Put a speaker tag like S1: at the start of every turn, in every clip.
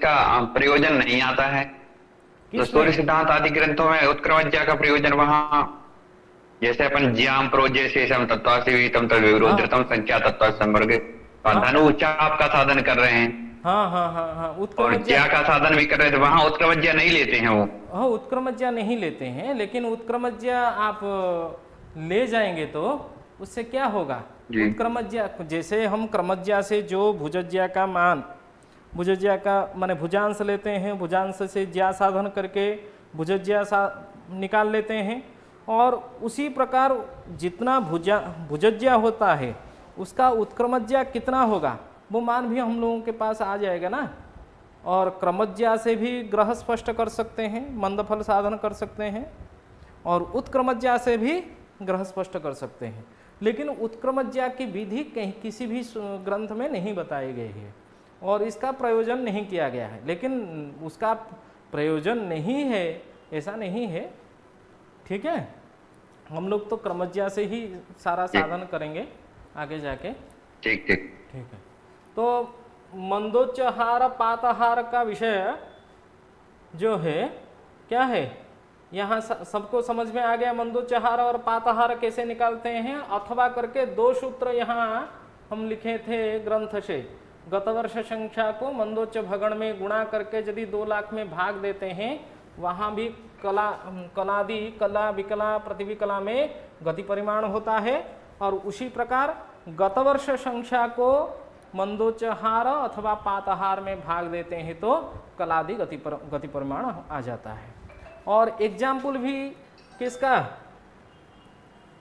S1: का प्रयोजन नहीं आता है। तो सूर्य सिद्धांत आदि ग्रंथों में उत्क्रमज्ञा का प्रयोजन वहां, जैसे अपन ज्याम प्रोजेशेषम तत्वासीतम तद्विरोधृतम संख्या तत्व संवर्ग,
S2: हाँ
S1: धनु चाप का साधन कर रहे हैं
S2: हाँ हाँ हाँ हाँ
S1: और
S2: उत्क्रमज्ञा।
S1: ज्या का साधन भी कर रहे थे, वहां उत्क्रमज्ञा नहीं लेते हैं वो।
S2: हाँ उत्क्रमज्ञा नहीं लेते हैं, लेकिन उत्क्रमज्ञा आप ले जाएंगे तो उससे क्या होगा।
S1: जी
S2: उत्क्रमज्ञा जैसे हम क्रमज्ञा से जो भुजज्ञा का मान, भुजज्ञा का माने भुजांश लेते हैं, भुजांश से ज्या साधन करके भुजज्ञा निकाल लेते हैं, और उसी प्रकार जितना भुजज्ञा होता है उसका उत्क्रमज्ञा कितना होगा वो मान भी हम लोगों के पास आ जाएगा ना। और क्रमज्ञा से भी ग्रह स्पष्ट कर सकते हैं, मंदफल साधन कर सकते हैं, और उत्क्रमज्ञा से भी ग्रह स्पष्ट कर सकते हैं। लेकिन उत्क्रमज्ञा की विधि कहीं किसी भी ग्रंथ में नहीं बताई गई है और इसका प्रयोजन नहीं किया गया है। लेकिन उसका प्रयोजन नहीं है ऐसा नहीं है, ठीक है। हम लोग तो क्रमज्ञा से ही सारा साधन करेंगे आगे जाके।
S1: ठीक ठीक
S2: ठीक है। तो मंदोच्चहार पातहार का विषय जो है क्या है, यहाँ सबको समझ में आ गया। मंदोच्चहार और पातहार कैसे निकालते हैं, अथवा करके दो सूत्र यहाँ हम लिखे थे ग्रंथ से। गतवर्ष संख्या को मंदोच्च भगण में गुणा करके यदि 2 लाख में भाग देते हैं, वहाँ भी कलादि कला विकला प्रतिविकला में गति परिमाण होता है। और उसी प्रकार गतवर्ष संख्या को मंदोच्चहार अथवा पातहार में भाग देते हैं तो कलादि गति परिमाण आ जाता है। और एग्जाम्पल भी किसका,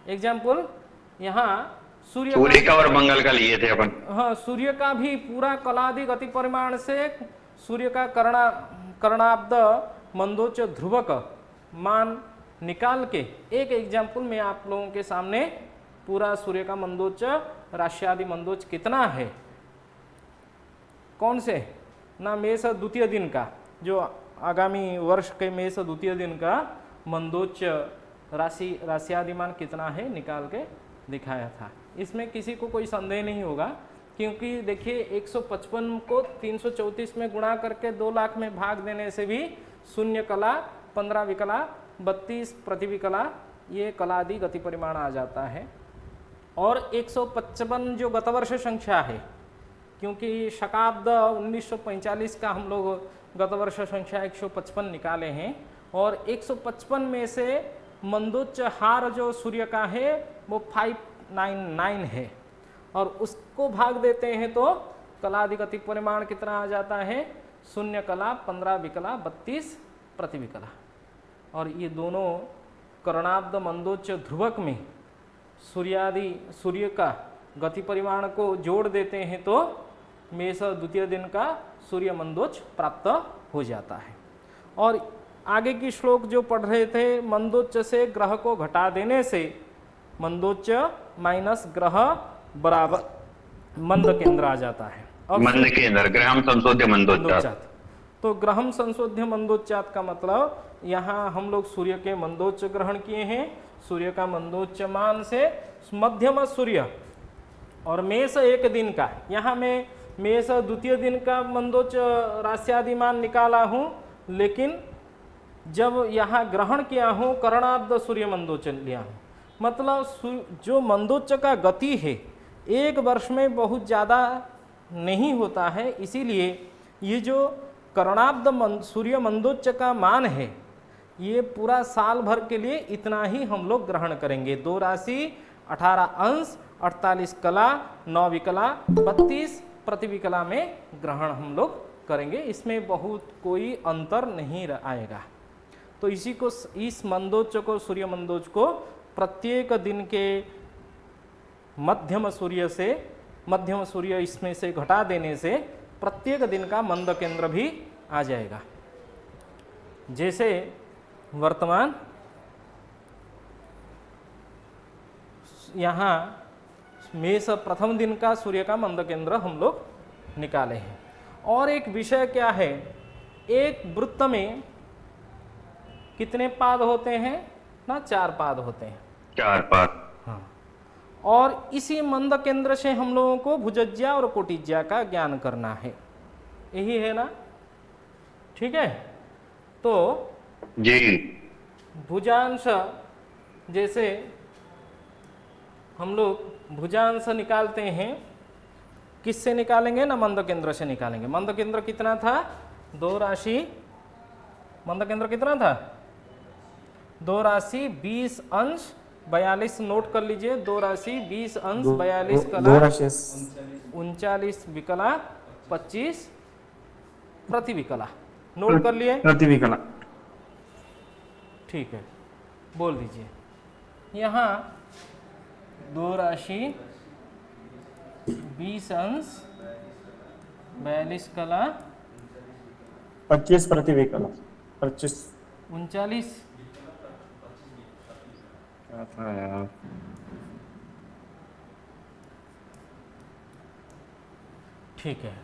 S2: एग्जाम्पल यहाँ
S1: सूर्य का और मंगल का लिए थे अपन।
S2: हाँ सूर्य का भी पूरा कलादि गति परिमाण से सूर्य का कर्णाब्द मंदोच्च ध्रुवक मान निकाल के एक एग्जाम्पल में आप लोगों के सामने पूरा सूर्य का मंदोच्च राशियादि मंदोच्च कितना है, कौन से ना मेष द्वितीय दिन का, जो आगामी वर्ष के मेष द्वितीय दिन का मंदोच्च राशियादिमान कितना है निकाल के दिखाया था। इसमें किसी को कोई संदेह नहीं होगा, क्योंकि देखिए 155 को 334 में गुणा करके 2 लाख में भाग देने से भी शून्य कला 15 विकला 32 प्रतिविकला ये कलादि गति परिमाण आ जाता है। और 155 जो गतवर्ष संख्या है, क्योंकि शकाब्द 1945 का हम लोग गतवर्ष संख्या 155 निकाले हैं, और 155 में से मंदोच्चहार जो सूर्य का है वो 599 है, और उसको भाग देते हैं तो कलादि गति परिमाण कितना आ जाता है, शून्य कला 15 विकला 32 प्रतिविकला। और ये दोनों कर्णाब्द मंदोच्च ध्रुवक में सूर्य का गति परिमाण को जोड़ देते हैं तो मेष द्वितीय दिन का सूर्य मंदोच्च प्राप्त हो जाता है। और आगे की श्लोक जो पढ़ रहे थे, मंदोच्च से ग्रह को घटा देने से मंदोच्च माइनस ग्रह बराबर मंद केंद्र आ जाता है।
S1: मंद केंद्र ग्रहम संशोध्य मंदोच्चात।
S2: तो ग्रहम संशोध्य मंदोच्चात का मतलब यहाँ हम लोग सूर्य के मंदोच्च ग्रहण किए हैं। सूर्य का मंदोच्च मान से मध्यम सूर्य और मेष एक दिन का, यहाँ मैं मेष द्वितीय दिन का मंदोच्च राशियादि मान निकाला हूँ, लेकिन जब यहाँ ग्रहण किया हूँ कर्णाब्द सूर्य मंदोच्च लिया हूँ। मतलब जो मंदोच्च का गति है एक वर्ष में बहुत ज़्यादा नहीं होता है, इसीलिए ये जो कर्णाब्द सूर्य मंदोच्च का मान है ये पूरा साल भर के लिए इतना ही हम लोग ग्रहण करेंगे। 2 राशि 18 अंश 48 कला 9 विकला 32 प्रतिविकला में ग्रहण हम लोग करेंगे। इसमें बहुत कोई अंतर नहीं आएगा। तो इसी को, इस मंदोच्च को, सूर्य मंदोच्च को प्रत्येक दिन के मध्यम सूर्य इसमें से घटा देने से प्रत्येक दिन का मंद केंद्र भी आ जाएगा। जैसे वर्तमान यहाँ मेष प्रथम दिन का सूर्य का मंद केंद्र हम लोग निकाले हैं। और एक विषय क्या है, एक वृत्त में कितने पाद होते हैं ना, 4 पाद होते हैं।
S1: 4 पाद।
S2: हाँ। और इसी मंद केंद्र से हम लोगों को भुजज्या और कोटिज्या का ज्ञान करना है, यही है ना। ठीक है। तो
S1: जी
S2: भुजांश, जैसे हम लोग भुजांश निकालते हैं, किससे निकालेंगे ना, मंद केंद्र से निकालेंगे। मंद केंद्र कितना था, 2 राशि, मंद केंद्र कितना था, 2 राशि 20 अंश 42, नोट कर लीजिए, 2 राशि 20 अंश 42 कला 39 विकला 25 प्रति विकला, नोट कर लिए,
S3: प्रति विकला।
S2: ठीक है, बोल दीजिए। यहाँ 2 राशि 20 अंश 42 कला
S3: 25 प्रति विकला, 25
S2: 39,
S1: क्या था यार,
S2: ठीक है।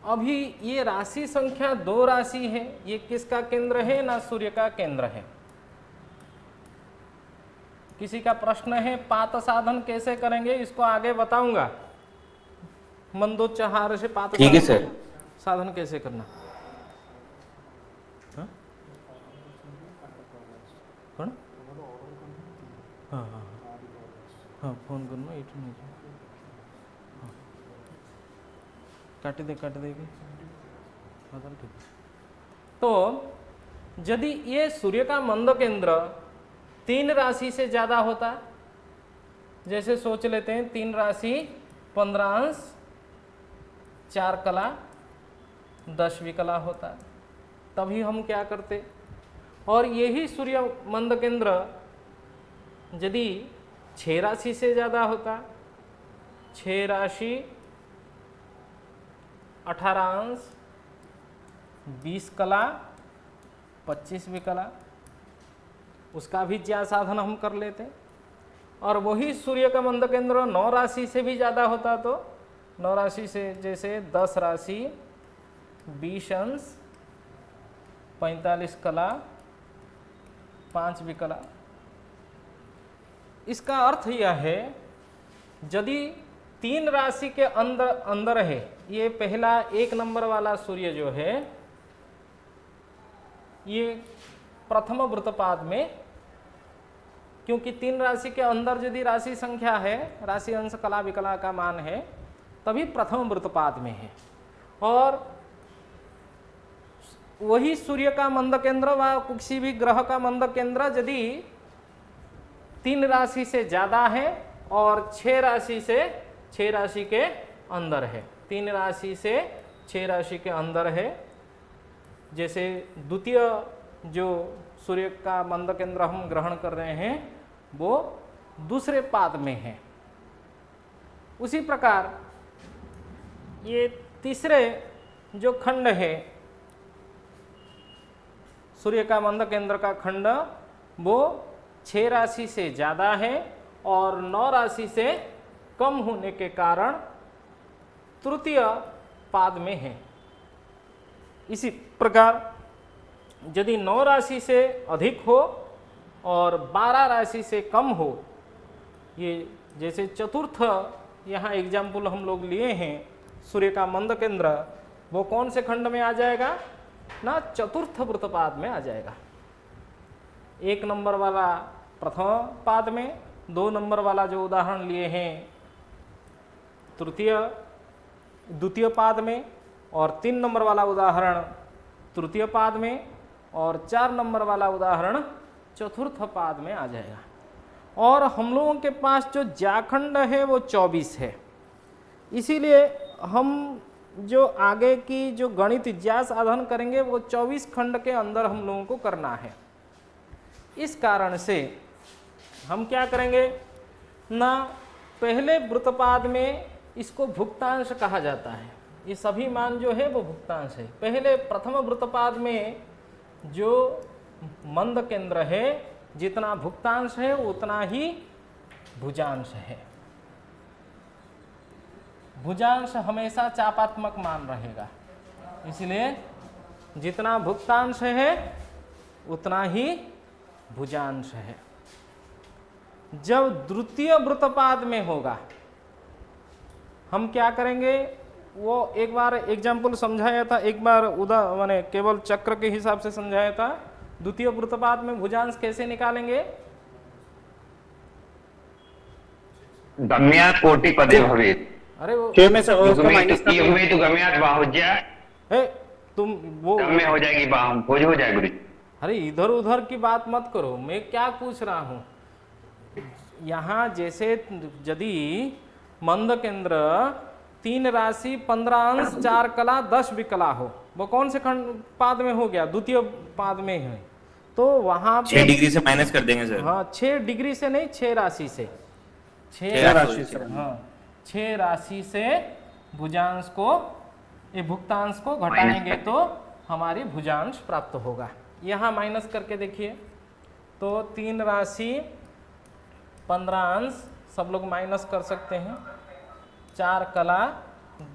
S2: अभी ये राशि संख्या 2 राशि है, ये किसका केंद्र है ना, सूर्य का केंद्र है। किसी का प्रश्न है, पात साधन कैसे करेंगे, इसको आगे बताऊंगा। मंदोच्चार से पात
S4: ठीक है सर।
S2: साधन कैसे करना, हाँ? कौन? हाँ हाँ हाँ, फोन करना, ये नहीं, काट दे ठीक। तो यदि ये सूर्य का मंद केंद्र 3 राशि से ज्यादा होता, जैसे सोच लेते हैं 3 राशि 15 अंश 4 कला 10 विकला होता, तभी हम क्या करते। और यही सूर्य मंद केंद्र यदि 6 राशि से ज्यादा होता, 6 राशि 18 अंश 20 कला 25 विकला, उसका भी ज्या साधन हम कर लेते। और वही सूर्य का मंद केंद्र 9 राशि से भी ज़्यादा होता, तो 9 राशि से जैसे 10 राशि 20 अंश 45 कला 5 विकला। इसका अर्थ यह है, यदि 3 राशि के अंदर है, ये पहला 1 नंबर वाला सूर्य जो है, ये प्रथम वृत्तपाद में, क्योंकि 3 राशि के अंदर यदि राशि संख्या है, राशि अंश कला विकला का मान है, तभी प्रथम वृत्तपाद में है। और वही सूर्य का मंद केंद्र व किसी भी ग्रह का मंद केंद्र यदि 3 राशि से ज्यादा है और 6 राशि के अंदर है, 3 राशि से 6 राशि के अंदर है, जैसे द्वितीय जो सूर्य का मंद केंद्र हम ग्रहण कर रहे हैं वो दूसरे पाद में है। उसी प्रकार ये तीसरे जो खंड है सूर्य का मंद केंद्र का खंड, वो 6 राशि से ज़्यादा है और 9 राशि से कम होने के कारण तृतीय पाद में है। इसी प्रकार यदि 9 राशि से अधिक हो और 12 राशि से कम हो, ये जैसे चतुर्थ यहाँ एग्जाम्पल हम लोग लिए हैं, सूर्य का मंद केंद्र वो कौन से खंड में आ जाएगा ना, चतुर्थ वृत्तपाद में आ जाएगा। 1 नंबर वाला प्रथम पाद में, 2 नंबर वाला जो उदाहरण लिए हैं द्वितीय पाद में, और 3 नंबर वाला उदाहरण तृतीय पाद में, और 4 नंबर वाला उदाहरण चतुर्थ पाद में आ जाएगा। और हम लोगों के पास जो ज्याखंड है वो 24 है, इसीलिए हम जो आगे की जो गणित ज्या साधन करेंगे वो 24 खंड के अंदर हम लोगों को करना है। इस कारण से हम क्या करेंगे ना, पहले वृत्तपाद में इसको भुक्तांश कहा जाता है, ये सभी मान जो है वो भुक्तांश है। पहले प्रथम वृत्तपाद में जो मंद केंद्र है, जितना भुक्तांश है उतना ही भुजांश है। भुजांश हमेशा चापात्मक मान रहेगा, इसलिए जितना भुक्तांश है उतना ही भुजांश है। जब द्वितीय वृत्तपाद में होगा, हम क्या करेंगे, वो एक बार एग्जाम्पल समझाया था, एक बार मैंने केवल चक्र के हिसाब से समझाया था। द्वितीय वृत्तपात में भुजांश कैसे निकालेंगे?
S1: गम्यात कोटि पदे भवेत्।
S2: अरे वो
S3: 6 में से और उसका माइनस कर देंगे।
S1: युग्मे तो गम्यात बाहुज्या,
S2: ए, तुम वो
S1: तब में हो जाएगी बाहु, भुज हो जाएगा गुरु जी।
S2: अरे इधर उधर की बात मत करो, मैं क्या पूछ रहा हूँ। यहाँ जैसे यदि मंद केंद्र 3 राशि 15 अंश 4 कला 10 विकला हो, वो कौन से खंड पाद में हो गया? द्वितीय पाद में है। तो वहां
S4: 6 डिग्री से माइनस कर देंगे सर।
S2: हाँ 6 डिग्री से नहीं, 6 राशि से,
S4: 6
S3: राशि से।
S2: हाँ 6 राशि से भुजांश को, ये भुक्तांश को घटाएंगे तो हमारी भुजांश प्राप्त होगा। यहाँ माइनस करके देखिए तो 3 राशि 15 अंश सब लोग माइनस कर सकते हैं, 4 कला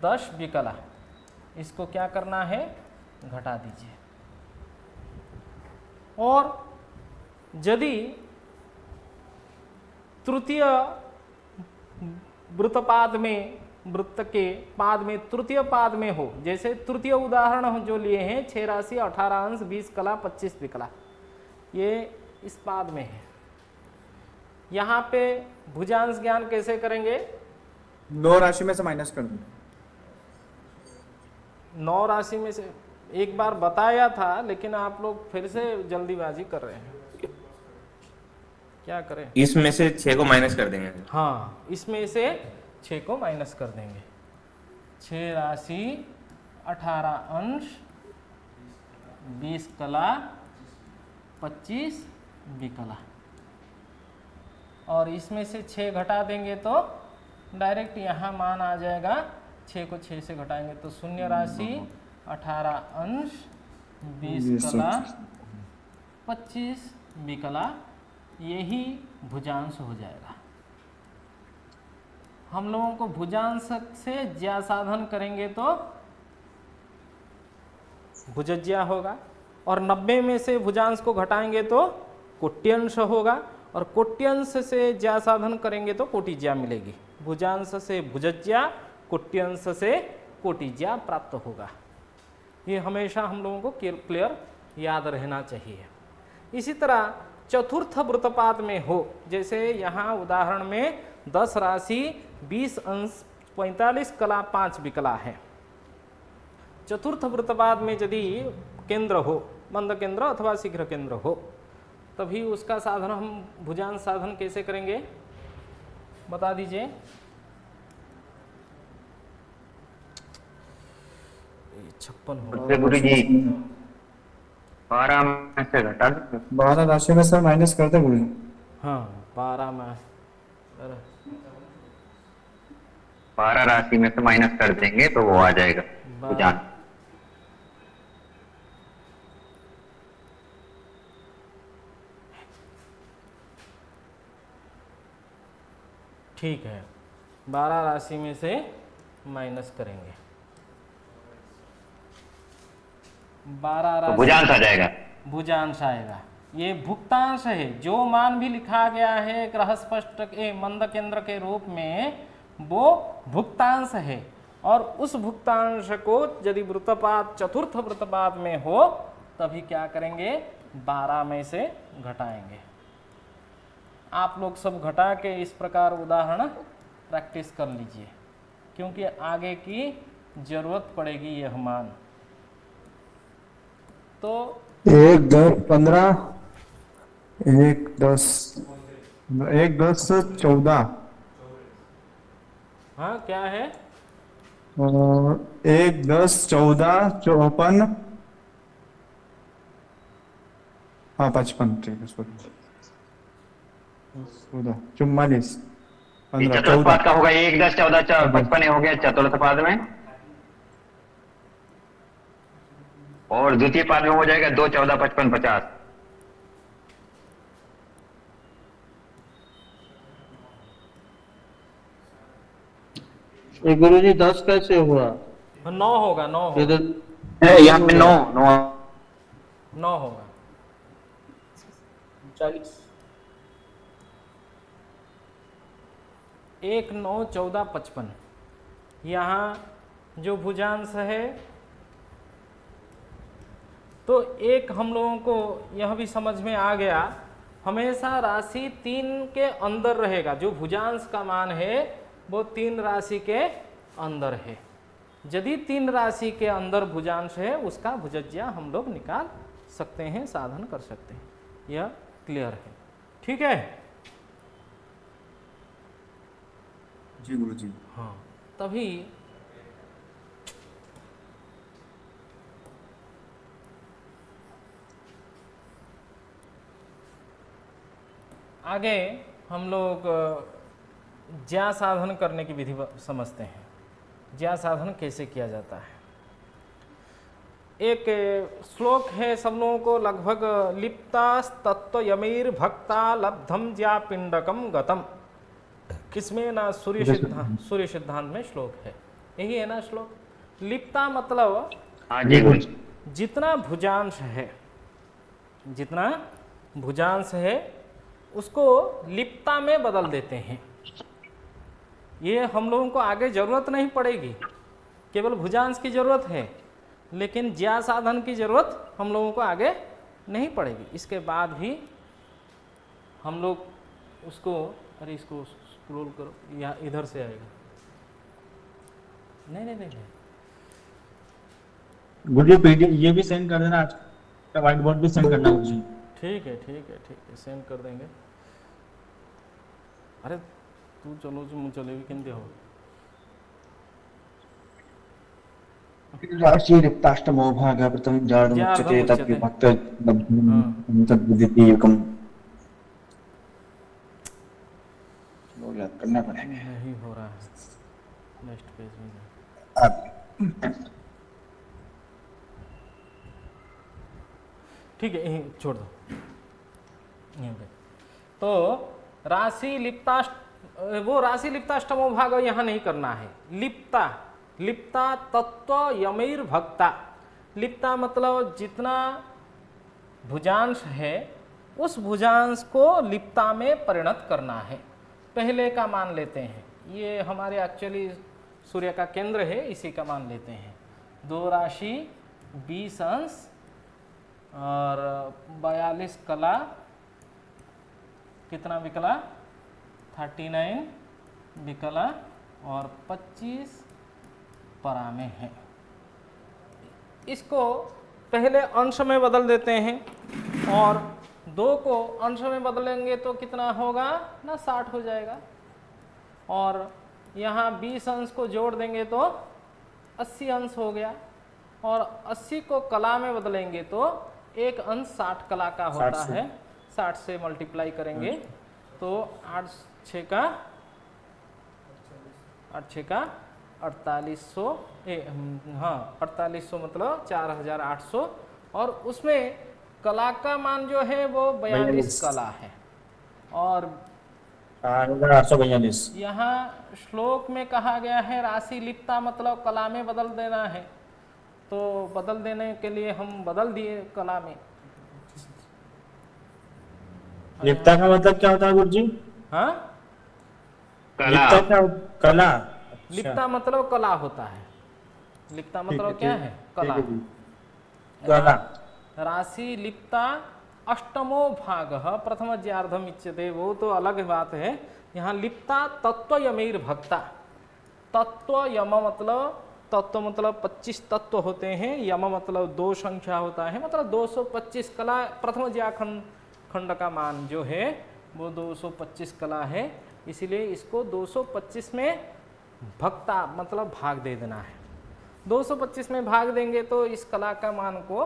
S2: 10 विकला, इसको क्या करना है? घटा दीजिए। और यदि तृतीय वृत्तपाद में, वृत्त के पाद में तृतीय पाद में हो, जैसे तृतीय उदाहरण हम जो लिए हैं 6 राशि 18 अंश 20 कला 25 विकला, ये इस पाद में है। यहाँ पे भुजांश ज्ञान कैसे करेंगे?
S3: 9 राशि में से माइनस कर देंगे।
S2: 9 राशि में से एक बार बताया था, लेकिन आप लोग फिर से जल्दीबाजी कर रहे हैं, क्या करें?
S4: इसमें से 6 को माइनस कर देंगे।
S2: हाँ इसमें से 6 को माइनस कर देंगे। 6 राशि 18 अंश 20 कला 25 विकला, और इसमें से 6 घटा देंगे तो डायरेक्ट यहाँ मान आ जाएगा। 6 को 6 से घटाएंगे तो शून्य राशि 18 अंश 20 कला 25 विकला, यही भुजांश हो जाएगा। हम लोगों को भुजांश से ज्या साधन करेंगे तो भुजज्या होगा, और 90 में से भुजांश को घटाएंगे तो कोट्यंश होगा, और कोट्यंश से ज्या साधन करेंगे तो कोटिज्या मिलेगी। भुजांश से भुजज्या, कोट्यंश से कोटिज्या प्राप्त होगा। ये हमेशा हम लोगों को क्लियर याद रहना चाहिए। इसी तरह चतुर्थ वृत्तपात में हो, जैसे यहाँ उदाहरण में 10 राशि 20 अंश 45 कला 5 विकला है। चतुर्थ वृत्तपात में यदि केंद्र हो, मंद केंद्र अथवा शीघ्र केंद्र हो, तभी उसका साधन हम भुजांश साधन कैसे करेंगे? बता दीजिए। 56 हो।
S1: उससे गुरु जी 12 में से घटा दो।
S3: 12 राशि में से माइनस करते गुरु जी।
S2: हाँ 12 में
S1: 12 राशि में से माइनस कर देंगे तो वो आ जाएगा भुजांश।
S2: ठीक है, 12 राशि में से माइनस करेंगे, 12
S1: तो
S2: राशि
S1: भुजांश आ जाएगा।
S2: भुजांश आएगा। ये भुक्तांश है, जो मान भी लिखा गया है ग्रहस्पष्ट के मंद केंद्र के रूप में, वो भुक्तांश है। और उस भुक्तांश को यदि वृत्तपात चतुर्थ वृत्तपात में हो, तभी क्या करेंगे? 12 में से घटाएंगे। आप लोग सब घटा के इस प्रकार उदाहरण प्रैक्टिस कर लीजिए, क्योंकि आगे की जरूरत पड़ेगी यह मान। तो
S3: 1 10 15 1 10 1 10 14
S2: हाँ क्या है?
S3: और 1 10 14 54 हाँ 55 ठीक है सॉरी 44 15
S1: चतुर्थ
S3: 14
S1: पाद का होगा 1 10 14 55 हो गया चतुर्थ पाद में, और द्वितीय पाद में हो जाएगा 2 14 55 50।
S5: गुरु जी 10 कैसे हुआ?
S2: 9 होगा, 9 होगा,
S1: यहाँ पे 9
S2: 9 होगा।
S5: 40
S2: 1 9 14 55, यहाँ जो भुजांश है, तो एक हम लोगों को यह भी समझ में आ गया, हमेशा राशि 3 के अंदर रहेगा। जो भुजांश का मान है वो 3 राशि के अंदर है। यदि 3 राशि के अंदर भुजांश है, उसका भुजज्या हम लोग निकाल सकते हैं, साधन कर सकते हैं। यह क्लियर है, ठीक है।
S3: जी गुरुजी।
S2: हाँ, तभी आगे हम लोग ज्या साधन करने की विधि समझते हैं। ज्या साधन कैसे किया जाता है। एक श्लोक है सब लोगों को लगभग, लिप्ता तत्व यमीर भक्ता लब्धम ज्या पिंडकम गतम। किसमें ना, सूर्य सिद्धांत में श्लोक है, यही है ना श्लोक। लिप्ता मतलब
S1: हाँ जी गुरुजी।
S2: जितना भुजांश है, जितना भुजांश है उसको लिप्ता में बदल देते हैं। ये हम लोगों को आगे जरूरत नहीं पड़ेगी, केवल भुजांश की जरूरत है, लेकिन ज्या साधन की जरूरत हम लोगों को आगे नहीं पड़ेगी। इसके बाद भी हम लोग उसको, अरे इसको स्क्रॉल करो, या इधर से आएगा। नहीं नहीं नहीं, नहीं।
S5: गुरुजी पीडीएफ ये भी सेंड कर देना, आज का व्हाइट बोर्ड भी सेंड करना गुरुजी।
S2: ठीक है ठीक है ठीक है, सेंड कर देंगे। अरे तू चलो जो मुझे चलेगी किंदे हो।
S5: राशि रिक्ताष्टमो भाग प्रथम जाड मुच्यते तत् विभक्त तद्विदिति एकम। लोग याद करना पड़ेगा।
S2: नहीं हो रहा है, नेक्स्ट पेज में जाओ। ठीक है, यहीं छोड़ दो, यहीं पे। तो राशि लिप्ताष्ट, वो राशि लिप्ताष्टमो भाग यहाँ नहीं करना है। लिप्ता, लिप्ता तत्व यमीर भक्ता। लिप्ता मतलब जितना भुजांश है उस भुजांश को लिप्ता में परिणत करना है। पहले का मान लेते हैं, ये हमारे एक्चुअली सूर्य का केंद्र है, इसी का मान लेते हैं। 2 राशि 20 अंश और 42 कला, कितना विकला, 39 विकला और 25 परा में है। इसको पहले अंश में बदल देते हैं और 2 को अंश में बदलेंगे तो कितना होगा ना, 60 हो जाएगा। और यहाँ 20 अंश को जोड़ देंगे तो 80 अंश हो गया। और 80 को कला में बदलेंगे तो एक अंश 60 कला का होता है। 60 से मल्टीप्लाई करेंगे तो 8 6 का 4800, हाँ 4800 मतलब 4800। और उसमें कला का मान जो है वो 42 कला है। और
S5: 4842।
S2: यहाँ श्लोक में कहा गया है राशि लिप्ता मतलब कला में बदल देना है, तो बदल देने के लिए हम बदल दिए कला में।
S5: लिप्ता का मतलब क्या होता है गुरुजी?
S2: हाँ,
S5: लिप्ता क्या, कला?
S2: लिप्ता मतलब कला होता है। लिप्ता मतलब क्या है, कला।
S5: कला।
S2: राशि लिप्ता अष्टमो भाग प्रथम ज्यार्धम इच्यते, वो तो अलग बात है। यहाँ लिप्ता तत्व यमीर भक्ता। तत्व यम मतलब, तत्व मतलब 25 तत्व होते हैं, यम मतलब 2 संख्या होता है, मतलब 225 कला। प्रथम ज्या खंड का मान जो है वो 225 कला है, इसीलिए इसको 225 में भक्ता मतलब भाग दे देना है। 225 में भाग देंगे तो इस कला का मान को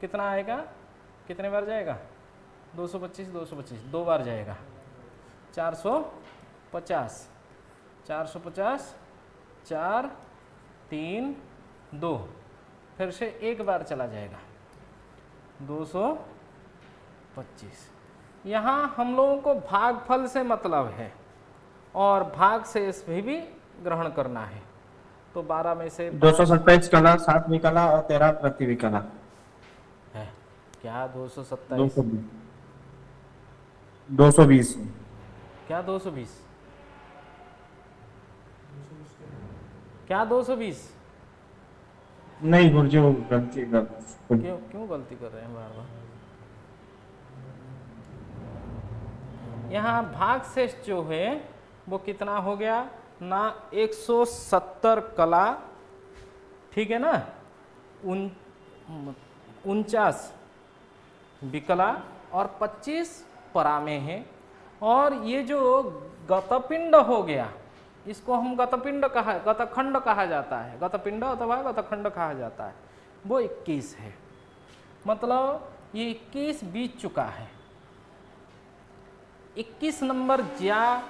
S2: कितना आएगा, कितने बार जाएगा, 225 225 2 बार जाएगा, 450 450 4 3 2, फिर से एक बार चला जाएगा 225। यहाँ हम लोगों को भागफल से मतलब है और भाग शेष भी ग्रहण करना है। तो 12 में से
S5: 227 कला, 7 विकला और 13 प्रति विकला
S2: है क्या, 227
S5: 220
S2: क्या 220 क्या 220
S5: नहीं गुरुजी वो गलती कर
S2: क्यों क्यों गलती कर रहे हैं बार बार? यहाँ भाग शेष जो है वो कितना हो गया ना, 170 कला, ठीक है ना, 49 विकला और 25 परामे हैं। और ये जो गतपिंड हो गया, इसको हम गतपिंड गतखंड कहा जाता है, गतपिंड अथवा गतखंड कहा जाता है, वो 21 है। मतलब ये 21 बीत चुका है। 21 नंबर ज्या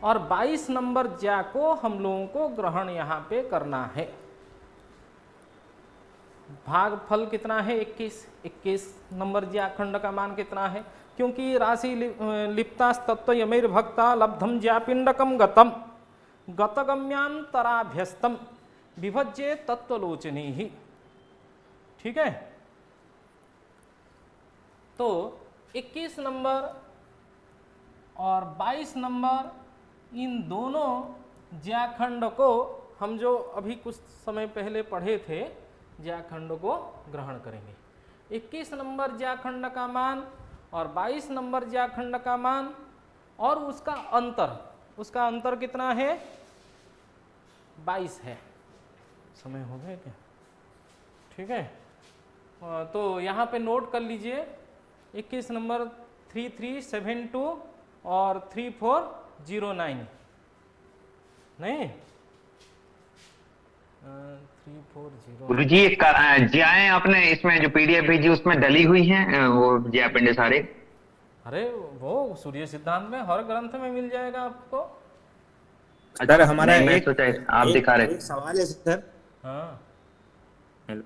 S2: और 22 नंबर ज्या को हम लोगों को ग्रहण यहाँ पे करना है। भागफल कितना है? 21 नंबर ज्या खंड का मान कितना है? क्योंकि राशि लिप्तास्तत्व यमेर भक्ता लब्धम ज्यापिंडकम गतम गतगम्यांतराभ्यस्तम विभज्ये तत्वलोचनी ही, ठीक है। तो 21 नंबर और 22 नंबर, इन दोनों ज्याखंड को हम जो अभी कुछ समय पहले पढ़े थे, ज्याखंड को ग्रहण करेंगे। 21 नंबर ज्याखंड का मान और 22 नंबर ज्याखंड का मान और उसका अंतर कितना है? 22 है। समय हो गया क्या? ठीक है, तो यहाँ पे नोट कर लीजिए 21 नंबर 3372 और 3409 नहीं 340।
S1: गुरुजी ज्याएं आपने इसमें जो पीडीएफ भेजी उसमें डली हुई हैं वो ज्या पिंड सारे?
S2: अरे वो सूर्य सिद्धांत में हर ग्रंथ में मिल जाएगा आपको।
S4: सर हमारा
S1: मैं
S4: एक
S1: सोचा आप दिखा रहे
S4: एक सवाल है सर।
S2: हाँ
S4: हेलो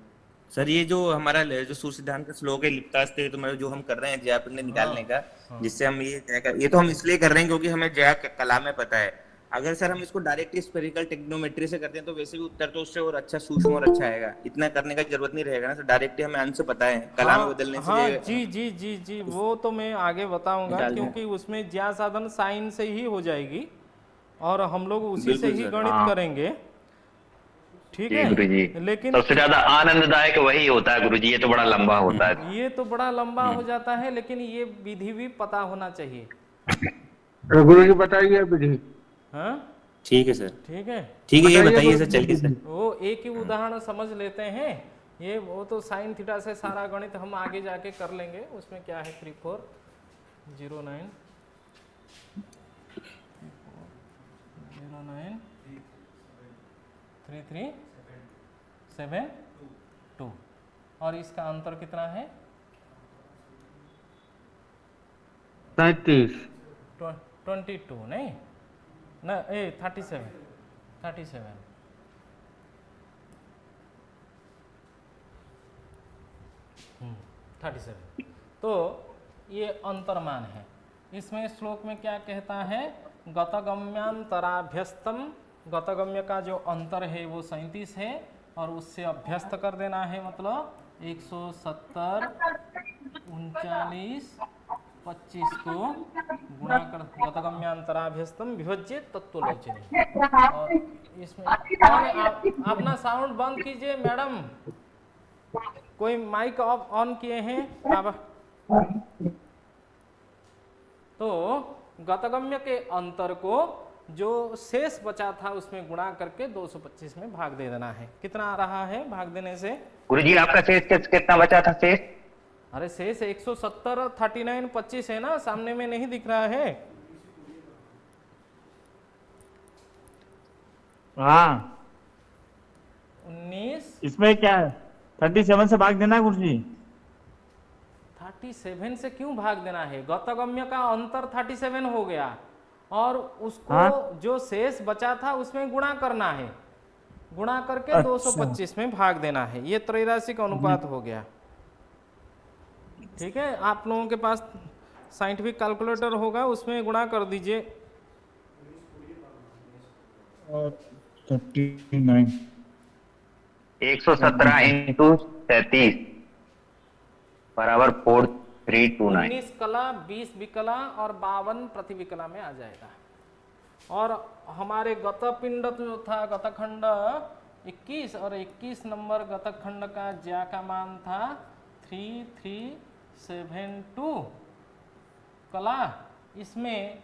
S4: सर, ये जो हमारा जो सूर्य सिद्धांत का श्लोक है लिप्तास्ते, तो मतलब जो हम कर रहे हैं ज्या पिंड निकालने का, जिससे हम ये तो हम इसलिए कर रहे हैं क्योंकि हमें ज्या कला में पता है। अगर सर हम इसको डायरेक्ट स्फेरिकल टेक्नोमेट्री से करते हैं तो वैसे भी उत्तर तो उससे और अच्छा सूक्ष्म और अच्छा आएगा। इतना करने का जरूरत नहीं रहेगा ना सर, डायरेक्ट हमें अंश पता है, कला में बदलने से
S2: हाँ जी जी जी जी, वो तो मैं आगे बताऊंगा
S4: निकाल दें।
S2: क्योंकि उसमें ज्या साधन साइन से ही हो जाएगी और हम लोग उसी से
S4: बिल्कुल
S2: ही
S4: सर।
S2: गणित
S1: हाँ।
S2: करेंगे, ठीक
S1: जी
S2: है।
S1: गुरुजी,
S2: लेकिन
S1: सबसे ज्यादा आनंददायक वही होता है गुरुजी, ये तो बड़ा लंबा होता है।
S2: ये तो बड़ा लंबा हो जाता है, लेकिन ये विधि भी पता होना चाहिए।
S3: गुरुजी बताइए विधि।
S2: हाँ
S4: ठीक है सर,
S2: ठीक है,
S4: ठीक है, ये
S3: बताइए
S4: बताइए
S3: गुरुजी।
S4: सर, चलिए सर।
S2: वो एक ही उदाहरण समझ लेते हैं। ये वो तो साइन थीटा से सारा गणित हम आगे जाके कर लेंगे। उसमें क्या है 3409 3372 और इसका अंतर कितना है?
S3: 37।
S2: 22 नहीं ना, 37 37। तो ये अंतरमान है। इसमें श्लोक में क्या कहता है? गतगम्यांतराभ्यस्तम, गतगम्य का जो अंतर है वो 37 है और उससे अभ्यस्त कर देना है, मतलब 170 39 25 को गुणा कर गतगम्यांतराभ्यस्तम विभज्य तत्वलोचनी। और इसमें कौन अपना साउंड बंद कीजिए मैडम, कोई माइक ऑन किए हैं आप? तो गतगम्य के अंतर को जो शेष बचा था उसमें गुणा करके 225 में भाग दे देना है। कितना आ रहा है भाग देने से?
S1: गुरुजी आपका शेष कितना बचा था शेष?
S2: अरे शेष 170 39 25 है ना, सामने में नहीं दिख रहा है?
S5: हाँ
S2: 19
S5: इसमें क्या है 37 से भाग देना है गुरुजी।
S2: 37 से क्यों भाग देना है? गतगम्य का अंतर 37 हो गया और उसको
S5: हाँ?
S2: जो शेष बचा था उसमें गुणा करना है, गुणा करके
S5: अच्छा।
S2: 225 में भाग देना है। ये त्रैराशिक अनुपात हो गया, ठीक है। आप लोगों के पास साइंटिफिक कैलकुलेटर होगा, उसमें गुणा कर दीजिए।
S5: 39
S1: 117 इंटू 37 बराबर 4329।
S2: 19 कला 20 विकला और 52 प्रतिविकला में आ जाएगा। और हमारे गतपिंड जो था, गतखंड, 21 और 21 नंबर गतक खंड का ज्या का मान था 3372 कला। इसमें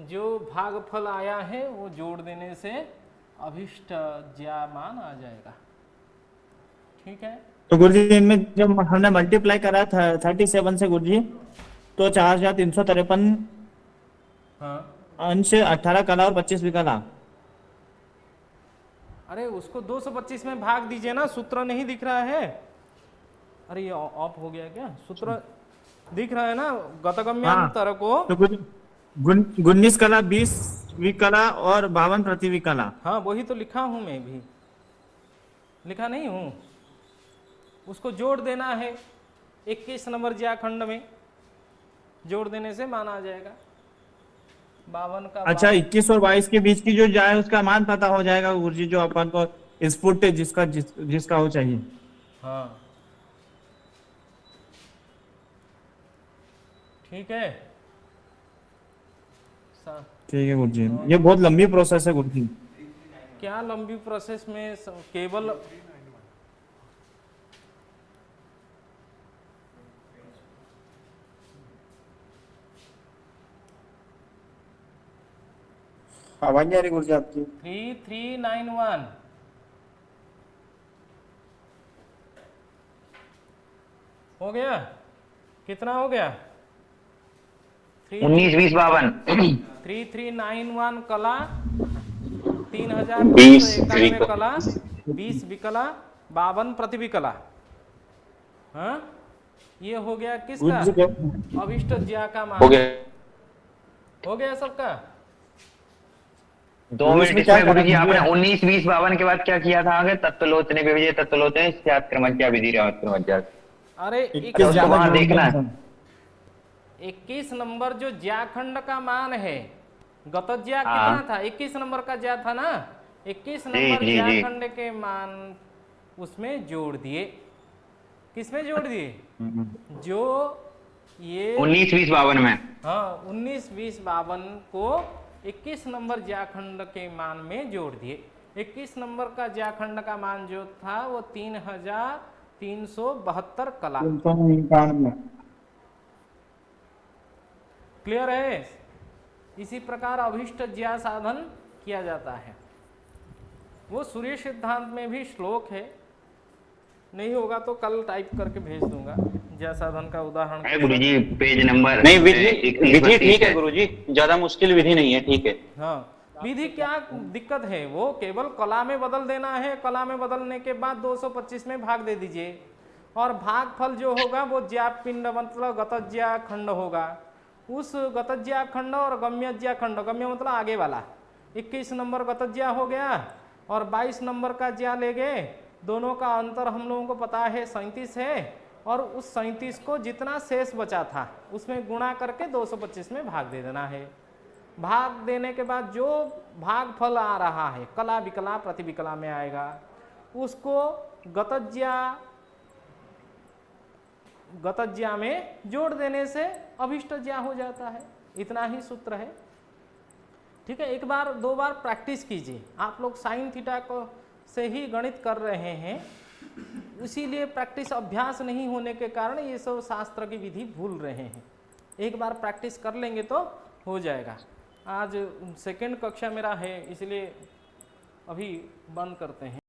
S2: जो भागफल आया है वो जोड़ देने से अभिष्ट ज्या मान आ जाएगा। ठीक है,
S5: तो गुरुजी इनमें जब हमने मल्टीप्लाई करा था 37 से गुरुजी, तो 4353
S2: हाँ।
S5: अंश 18 कला और 25 विकला।
S2: अरे उसको 225 में भाग दीजिए ना, सूत्र नहीं दिख रहा है। अरे ये ऑफ हो गया क्या? सूत्र दिख रहा है ना, गतगम्यांतर को।
S5: तो कुछ 19 कला 20 विकला और 52 प्रति विकला।
S2: हाँ वही तो लिखा हूं, मैं भी लिखा नहीं हूं। उसको जोड़ देना है 21 नंबर ज्या खंड में, जोड़ देने से मान आ जाएगा 52 का।
S5: अच्छा, 21 और 22 के बीच की जो जाए उसका मान पता हो जाएगा गुरुजी, जो अपन को स्फुट जिसका हो चाहिए।
S2: हाँ ठीक है।
S5: ठीक है गुरुजी, ये बहुत लंबी प्रोसेस है गुरुजी।
S2: क्या लंबी प्रोसेस में केवल
S5: आवाज नहीं आ रही गुरुजी आपकी।
S2: 3391 हो गया? कितना हो गया? 3391 कला, 3291 कला, 20 विकला, 52 प्रतिविकला। हाँ ये हो गया किसका? अभिष्ट ज्या का मान। हो गया सबका?
S1: 2 मिनट इसमें गुरुजी आपने 19 20 52 के बाद क्या किया था आगे? तत्वलोचने विजय तत्वलोचने स्यात् क्रमज्ञा विधि रावत क्रमज्ञा।
S2: अरे
S1: वहां देखना है
S2: 21 नंबर जो ज्या खंड का मान है, गत ज्या कितना था? 21 नंबर का ज्या था ना, 21 नंबर ज्या खंड के मान उसमें जोड़ दिए। किसमें जोड़ दिए? जो ये
S1: 19 20 52 में।
S2: हाँ 19 20 52 को 21 नंबर ज्या खंड के मान में जोड़ दिए। 21 नंबर का ज्या खंड का मान जो था वो 3372 कला। क्लियर है? इसी प्रकार अभिष्ट ज्या साधन किया जाता है। वो सूर्य सिद्धांत में भी श्लोक है, नहीं होगा तो कल टाइप करके भेज दूंगा ज्या साधन का उदाहरण।
S1: गुरुजी पेज नंबर
S6: नहीं, विधि ठीक है गुरुजी, ज्यादा मुश्किल विधि नहीं है, ठीक है।
S2: हाँ विधि क्या दिक्कत है? वो केवल कला में बदल देना है। कला में बदलने के बाद 225 में भाग दे दीजिए और भागफल जो होगा वो ज्या पिंड मतलब गतज्या खंड होगा। उस गतज्या खंड और गम्यज्या खंड, गम्य मतलब आगे वाला, 21 नंबर गतज्या हो गया और 22 नंबर का ज्या ले गए। दोनों का अंतर हम लोगों को पता है 37 है, और उस 37 को जितना शेष बचा था उसमें गुणा करके 225 में भाग दे देना है। भाग देने के बाद जो भागफल आ रहा है कला विकला प्रतिविकला में आएगा, उसको गतज्या में जोड़ देने से अभिष्ट ज्या हो जाता है। इतना ही सूत्र है। ठीक है, एक बार दो बार प्रैक्टिस कीजिए। आप लोग साइन थीटा को से ही गणित कर रहे हैं, इसीलिए प्रैक्टिस अभ्यास नहीं होने के कारण ये सब शास्त्र की विधि भूल रहे हैं। एक बार प्रैक्टिस कर लेंगे तो हो जाएगा। आज सेकंड कक्षा मेरा है, इसलिए अभी बंद करते हैं।